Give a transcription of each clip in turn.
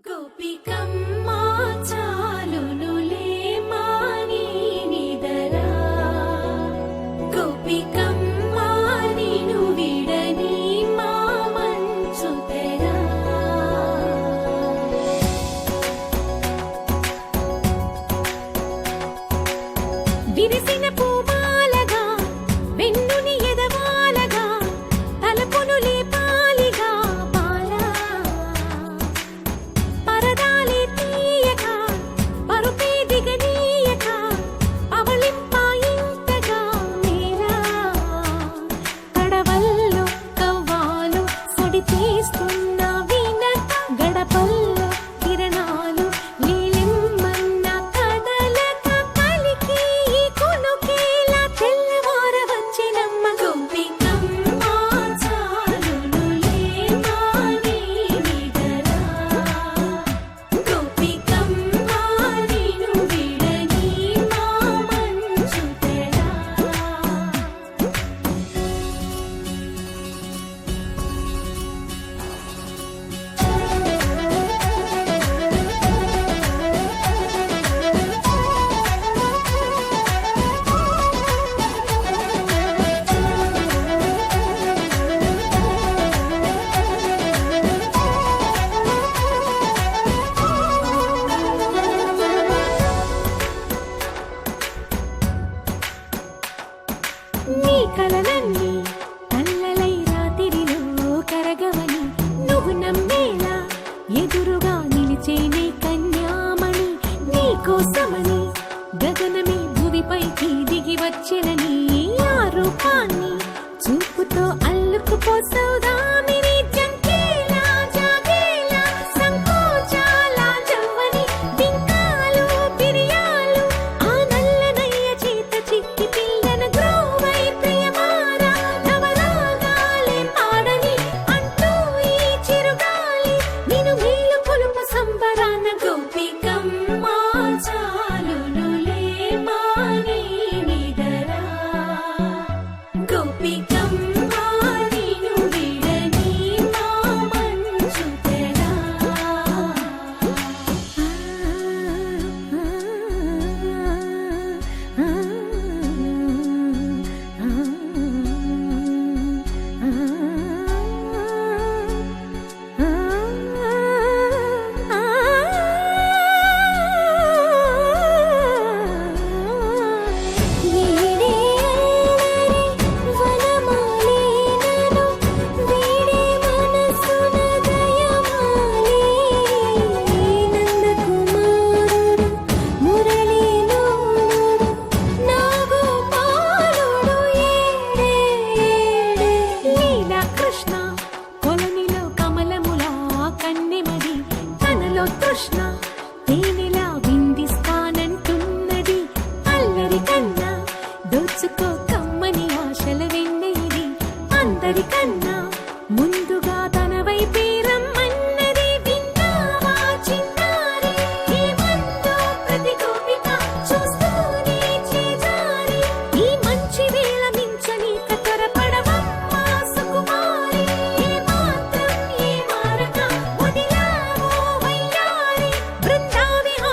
గోపికమ్మా చాలునులే మాని నిదరా గోపికమ్మా నిను విడని మా మంచు తెరా విరిసిన పూమాలగా వెన్నుని ఎదవాలగా తలపును లేపాలిగా బాలా పరదాలే తీయక పరుపే దిగనీయక అవలింపాయింతగా మేరా కడవల్లో కవ్వాలు సడి తీస్తున్న వినత గడపల్లో కిరణాలు నీలిమ్మన్న కదలక కలికి ఈ కొనుకేలా తెల్లవార వచ్చినమ్మ గోపికమ్మా చాలునులే మాని నిదరా గోపికమ్మా నిను విడని మా మంచు తెరా నీ కలలన్నీ కల్లలై రాత్రిలో కరగవని నువ్వు నమ్మేలా ఎదురుగా నిలిచేనే కన్యామణి నీ కోసమని గగనమే భువిపైకి దిగి వచ్చినని ఆ రూపాన్ని చూపుతో అల్లుకుపోసౌదామిని జంకేలా జాగేలా సంకోచాల జవ్వని బింకాలు బిరియాలు ఆ నల్లనయ్య చేత చిక్కి పిల్లన గ్రోవై ప్రియమారా నవరాగాలే పాడని అంటూ ఈ చిరుగాలి నిన్ను మేలు కొలుపు సంబరాన గోపికమ్మా చాలునులే మాని నిదరా గోపికమ్మా నిను విడని మా మంచు తెరా కృష్ణ కొలనిలో కమలములా కన్నెమది తనలో తృష్ణ తేనెలా విందిస్తానంటున్నది అల్లరి కన్నా దోచుకో కమ్మని ఆశల వెన్నెయిది అందరికన్నా ముందుగా తన వైపే రమ్మన్నది విన్నావా చిన్నారి ఏమందో ప్రతి గోపిక చూస్తూనే చేజారి ఈ మంచి వేళ మించని కతరపడవమ్మా సుకుమారి ఏ మాత్రం ఏ మారక వదిలావో వయ్యారి బృందావిహారి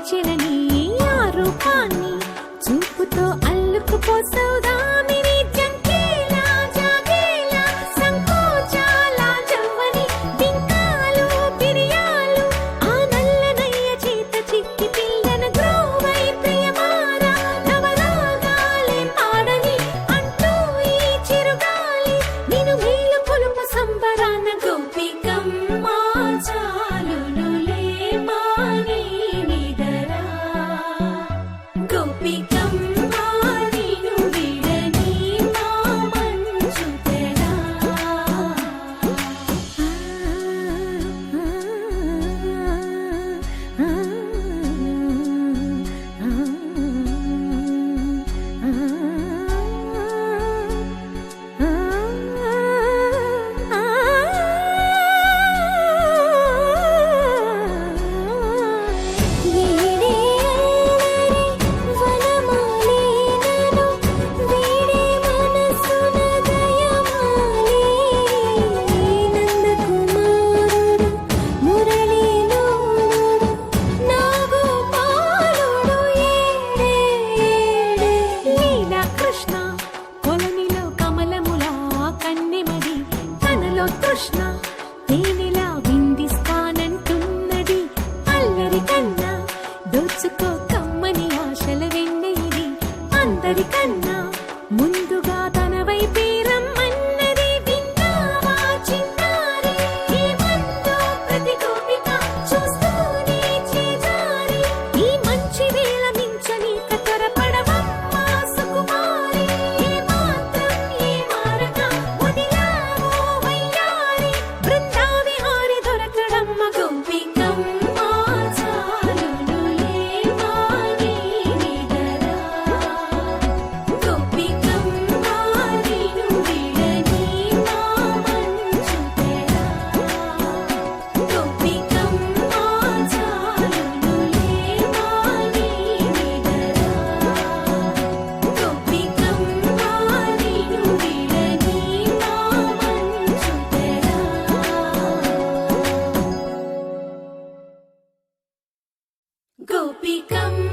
నిలిచెనని ఆ రూపాన్ని చూపుతో అల్లుకుపోసౌదామిని జంకేలా జాగేలా సంకోచాల జవ్వని బింకాలు బిరియాలు ఆ నల్లనయ్య చేత చిక్కి పిల్లన గ్రోవై ప్రియమారా నవరాగాలే పాడని అంటూ ఈ చిరుగాలి నిన్ను మేలు కొలుపు సంబరాన గోపికమ్మ చాలునులే మాని నిదరా గోపికమ్మ నిన్ను విడని మా మంచు తెరా కృష్ణ కొలనిలో కమలములా కన్నెమది తనలో కృష్ణ తేనెలా విందిస్తానంటున్నది అల్లరి కన్నా దోచుకో కమ్మని ఆశల వెన్నెయిది అందరికన్నా ముందుగా తన వైపే రమ్మన్నది విన్నావా చిన్నారి ఏమందో ప్రతి గోపిక చూస్తూనే చేజారి ఈ మంచి వేళ మించనీక త్వరపడవమ్మా సుకుమారి ఏ మాత్రం ఏ మారక వదిలావో వయ్యారి బృందావిహారి దొరకడమ్మ గోపికమ్మ చాలునులే మాని నిదరా గోపికమ్మ నిన్ను విడని మా మంచు తెరా గోపికమ్మ చాలునులే మాని నిదరా గోపికమ్మ నిన్ను విడని మా మంచు తెరా గోపికమ్మ